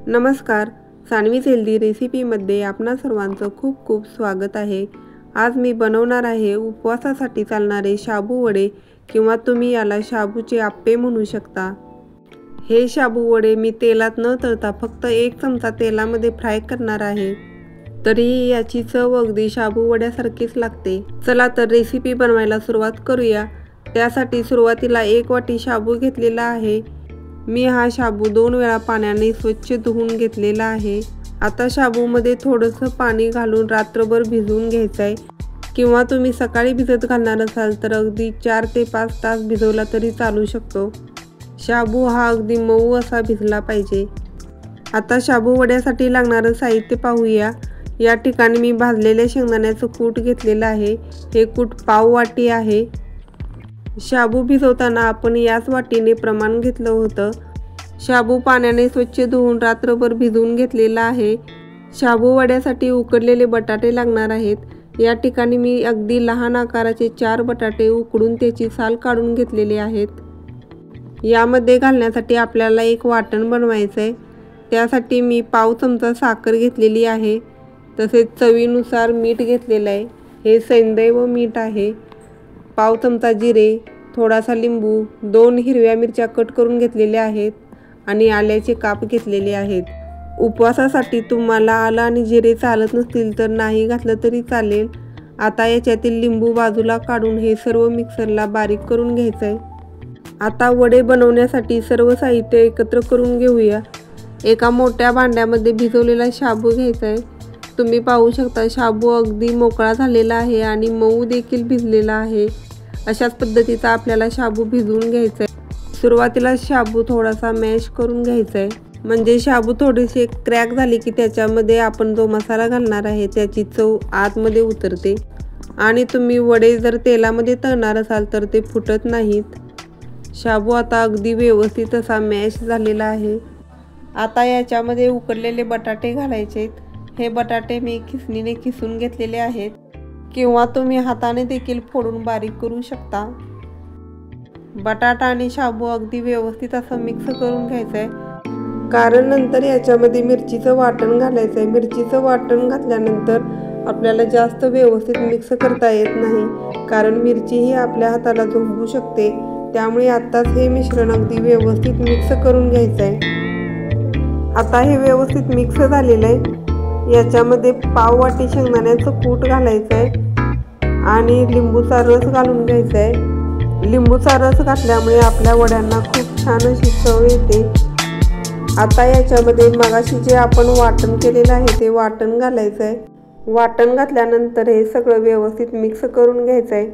नमस्कार, सानवीज हेल्दी रेसिपीमध्ये आपणा सर्वांचं खूप खूप स्वागत आहे। आज मी बनवणार आहे उपवासासाठी चालणारे शाबू वडे किंवा तुम्ही याला शाबूचे आप्पे म्हणू शकता। हे शाबू वडे मी तेलात न तळता फक्त 1 चमचा तेलामध्ये फ्राय करणार आहे। तरीही याची चव अगदी शाबू वड्यासारखीच लागते। चला तर रेसिपी बनवायला सुरुवात करूया। त्यासाठी सुरुवातीला 1 वाटी शाबू घेतलेला आहे। मी हा शाबू 2 वेळा पाण्याने स्वच्छ धुवून घेतलेला आहे। आता शाबूमध्ये थोडंसं पाणी घालून रात्रभर भिजवून घ्यायचं आहे किंवा तुम्ही सकाळी भिजत घालणार असाल तर अगदी 4 ते 5 तास भिजवला तरी चालू शकतो। शाबू हा अगदी मऊ असा भिजला पाहिजे। आता शाबू वड्यासाठी लागणारं साहित्य पाहूया। या ठिकाणी मी भाजलेल्या शेंगदाण्याचं कूट घेतलेलं आहे। हे कूट पाव वाटी आहे। शाबू भिजवताना आपण याच वाटीने प्रमाण घेतलं होतं। शाबू पाण्याने स्वच्छ धुवून रात्रभर भिजवून घेतलेला आहे। शाबू वड्यासाठी उकडलेले बटाटे लागणार आहेत। या ठिकाणी मी अगदी लहान आकाराचे 4 बटाटे उकडून त्याची साल काढून घेतलेले आहेत। यामध्ये घालण्यासाठी आपल्याला एक वाटण बनवायचं आहे। त्यासाठी मी पाव चमचा साखर घेतलेली आहे। तसेच चवीनुसार मीठ घेतलेलं आहे। हे सैंधव मीठ आहे। पाव चमचा जिरे, थोडासा लिंबू, 2 हिरव्या मिरच्या कट करून घेतलेल्या आहेत आणि आल्याचे काप घेतलेले आहेत। उपवासासाठी तुम्हाला आलं आणि जिरे चालत नसतील तर नाही घातलं तरी चालेल। आता याच्यातील लिंबू बाजूला काढून हे सर्व मिक्सरला बारीक करून घ्यायचं आहे। आता वडे बनवण्यासाठी सर्व साहित्य एकत्र करून घेऊया। एका मोठ्या भांड्यामध्ये भिजवलेला शाबू घ्यायचा आहे। तुम्ही पाहू शकता शाबू अगदी मोकळा झालेला आहे आणि मऊ देखील भिजलेला आहे। अशाच पद्धतीचा आपल्याला शाबू भिजवून घ्यायचा आहे। सुरुवातीला शाबू थोडासा मॅश करून घ्यायचा आहे, म्हणजे शाबू थोडेसे क्रॅक झाले की त्याच्यामध्ये आपण जो मसाला घालणार आहे त्याची चव आतमध्ये उतरते आणि तुम्ही वडे जर तेलामध्ये तळणार असाल तर ते फुटत नाहीत। शाबू आता अगदी व्यवस्थित असा मॅश झालेला आहे। आता याच्यामध्ये उकडलेले बटाटे घालायचे आहेत। हे बटाटे मी खिसणीने खिसून घेतलेले आहेत किंवा तुम्ही हाताने देखील फोडून बारीक करू शकता। बटाटा आणि शाबू अगदी व्यवस्थित असं मिक्स करून घ्यायचं आहे, कारण नंतर याच्यामध्ये मिरचीचं वाटण घालायचं आहे। मिरचीचं वाटण घातल्यानंतर आपल्याला जास्त व्यवस्थित मिक्स करता येत नाही, कारण मिरची ही आपल्या हाताला झोंबू शकते। त्यामुळे आत्ताच हे मिश्रण अगदी व्यवस्थित मिक्स करून घ्यायचं आहे। आता हे व्यवस्थित मिक्स झालेलं आहे। याच्यामध्ये पाव वाटी शेंगदाण्याचं कूट घालायचं आहे आणि लिंबूचा रस घालून घ्यायचा आहे। लिंबूचा रस घातल्यामुळे आपल्या वड्यांना खूप छान अशी चव येते। आता याच्यामध्ये मगाशी जे आपण वाटण केलेलं आहे ते वाटण घालायचं आहे। वाटण घातल्यानंतर हे सगळं व्यवस्थित मिक्स करून घ्यायचं आहे।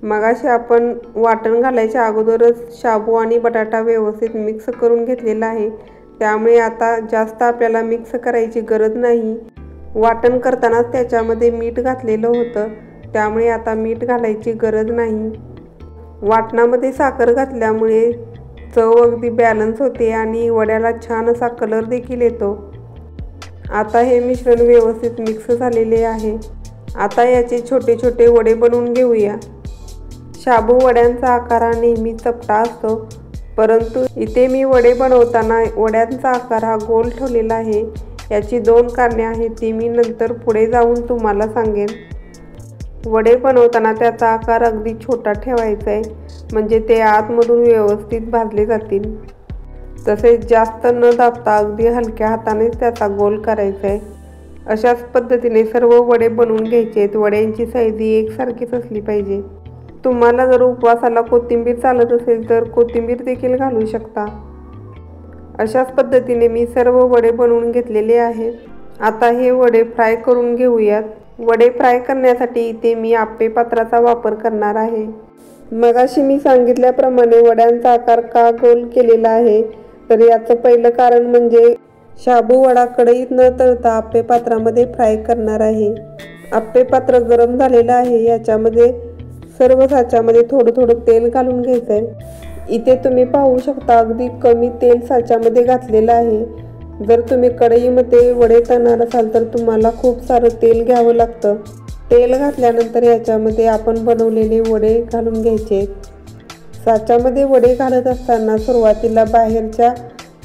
मगाशी आपण वाटण घालायच्या अगोदरच शाबू आणि बटाटा व्यवस्थित मिक्स करून घेतलेला आहे, त्यामुळे आता जास्त आपल्याला मिक्स करायची गरज नाही। वाटण करतानाच त्याच्यामध्ये मीठ घातलेलं होतं, त्यामुळे आता मीठ घालायची गरज नाही। वाटणामध्ये साखर घातल्यामुळे चव अगदी बॅलन्स होते आणि वड्याला छान असा कलर देखील येतो। आता हे मिश्रण व्यवस्थित मिक्स झालेले आहे। आता याचे छोटे छोटे वडे बनवून घेऊया। शाबू वड्यांचा आकार हा नेहमी चपटा असतो, परंतु इथे मी वडे बनवताना वड्यांचा आकार हा गोल ठेवलेला आहे। याची 2 कारणे आहेत, ती मी नंतर पुढे जाऊन तुम्हाला सांगेन। वडे बनवताना त्याचा आकार अगदी छोटा ठेवायचा आहे, म्हणजे ते आतमधून व्यवस्थित भाजले जातील। तसेच जास्त न दाबता अगदी हलक्या हाताने त्याचा गोल करायचा आहे। अशाच पद्धतीने सर्व वडे बनवून घ्यायचे आहेत। वड्यांची साईज ही एकसारखीच असली पाहिजे। तुम्हाला जर उपवासाला कोथिंबीर चालत असेल तर कोथिंबीर देखील घालू शकता। अशाच पद्धतीने मी सर्व वडे बनवून घेतलेले आहेत। आता हे वडे फ्राय करून घेऊयात। वडे फ्राय करण्यासाठी इथे मी आप्पे पात्राचा वापर करणार आहे। मगाशी मी सांगितल्याप्रमाणे वड्यांचा आकार का गोल केलेला आहे, तर याचं पहिलं कारण म्हणजे शाबू वडा कढईत न तळता आप्पे पात्रामध्ये फ्राय करणार आहे। आप्पे पात्र गरम झालेलं आहे। याच्यामध्ये सर्व साच्यामध्ये थोडं थोडं तेल घालून घ्यायचं आहे। इथे तुम्ही पाहू शकता अगदी कमी तेल साच्यामध्ये घातलेलं आहे। जर तुम्ही कढईमध्ये वडे तळणार असाल तर तुम्हाला खूप सारं तेल घ्यावं लागतं। तेल घातल्यानंतर याच्यामध्ये आपण बनवलेले वडे घालून घ्यायचे। साच्यामध्ये वडे घालत असताना सुरुवातीला बाहेरच्या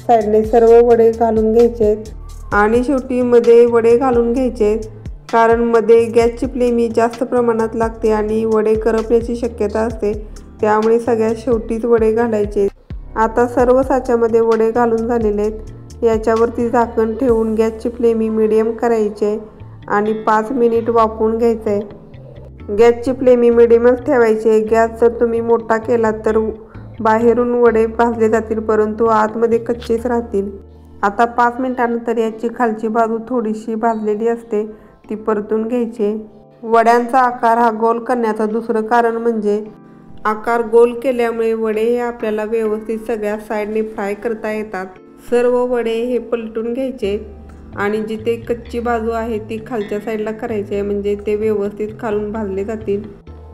साईडने सर्व वडे घालून घ्यायचे आहेत आणि शेवटी मध्ये वडे घालून घ्यायचे आहेत, कारण मध्ये गॅसची फ्लेम ही जास्त प्रमाणात लागते आणि वडे करपण्याची शक्यता असते, त्यामुळे सगळ्यात शेवटीच वडे घालायचे। आता सर्व साच्यामध्ये वडे घालून झालेले आहेत। याच्यावरती झाकण ठेवून गॅसची फ्लेम ही मीडियम करायची आहे आणि 5 मिनिट वाफवून घ्यायचं आहे। गॅसची फ्लेम ही मीडियमच ठेवायची आहे। गॅस जर तुम्ही मोठा केला तर बाहेरून वडे भाजले जातील, परंतु आतमध्ये कच्चेच राहतील। आता 5 मिनिटांनंतर याची खालची बाजू थोडीशी भाजलेली असते, ती परतून घ्यायची। वड्यांचा आकार हा गोल करण्याचं दुसरं कारण म्हणजे आकार गोल केल्यामुळे वडे हे आपल्याला व्यवस्थित सगळ्या साईडने फ्राय करता येतात। सर्व वडे हे पलटून घ्यायचे आणि जिथे कच्ची बाजू आहे ती खालच्या साईडला करायची आहे, म्हणजे ते व्यवस्थित खालून भाजले जातील।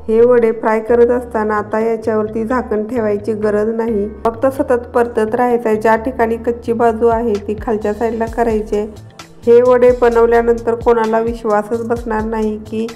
हे वडे फ्राय करत असताना आता याच्यावरती झाकण ठेवायची गरज नाही, फक्त सतत परतत राहायचं आहे। ज्या ठिकाणी कच्ची बाजू आहे ती खालच्या साईडला करायची। हे वडे बनवल्यानंतर कोणाला विश्वासच बसणार नाही की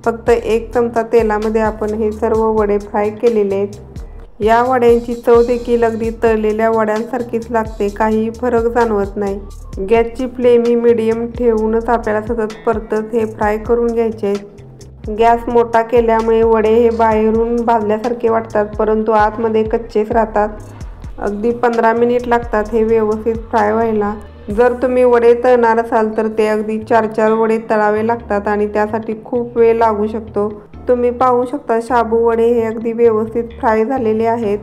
फक्त 1 चमचा तेलामध्ये आपण हे सर्व वडे फ्राय केलेले आहेत। या वड्यांची चव देखील अगदी तळलेल्या वड्यांसारखीच लागते, काही फरक जाणवत नाही। गॅसची फ्लेम ही मीडियम ठेवूनच आपल्याला सतत परतत हे फ्राय करून घ्यायचे आहेत। गॅस मोठा केल्यामुळे वडे हे बाहेरून भाजल्यासारखे वाटतात, परंतु आतमध्ये कच्चेच राहतात। अगदी 15 मिनिट लागतात हे व्यवस्थित फ्राय व्हायला। जर तुम्ही वडे तळणार असाल तर ते अगदी 4-4 वडे तळावे लागतात आणि त्यासाठी खूप वेळ लागू शकतो। तुम्ही पाहू शकता शाबू वडे हे अगदी व्यवस्थित फ्राय झालेले आहेत,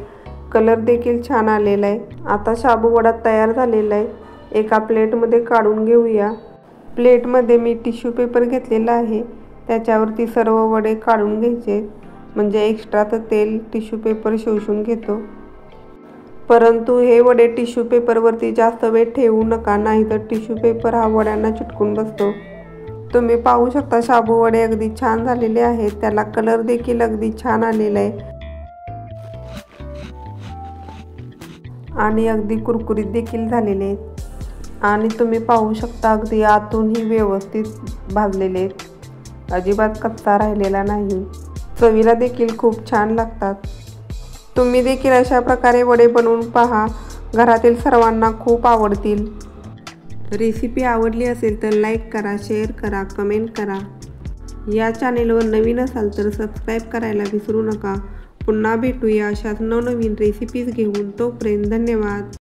कलर देखील छान आलेला आहे। आता शाबू वडा तयार झालेला आहे, एका प्लेटमध्ये काढून घेऊया। प्लेटमध्ये मी टिश्यू पेपर घेतलेला आहे, त्याच्यावरती सर्व वडे काढून घ्यायचे, म्हणजे एक्स्ट्राचं तेल टिश्यू पेपर शोषून घेतो। परंतु हे वडे टिश्यू पेपरवरती जास्त वेळ ठेवू नका, नाहीतर टिश्यू पेपर हा वड्यांना चिटकून बसतो। तुम्ही पाहू शकता शाबू वडे अगदी छान झालेले आहेत, त्याला कलर देखील अगदी छान आलेला आहे आणि अगदी कुरकुरीत देखील झालेले आहेत। आणि तुम्ही पाहू शकता अगदी आतूनही व्यवस्थित भाजलेले आहेत, अजिबात कच्चा राहिलेला नाही। चवीला देखील खूप छान लागतात। तुम्ही देखील अशा प्रकारे वडे बनवून पहा, घरातील सर्वांना खूप आवडतील। रेसिपी आवडली असेल तर लाईक करा, शेअर करा, कमेंट करा। या चॅनेलवर नवीन असाल तर सबस्क्राईब करायला विसरू नका। पुन्हा भेटूया अशाच नवनवीन रेसिपीज घेऊन, तोपर्यंत धन्यवाद।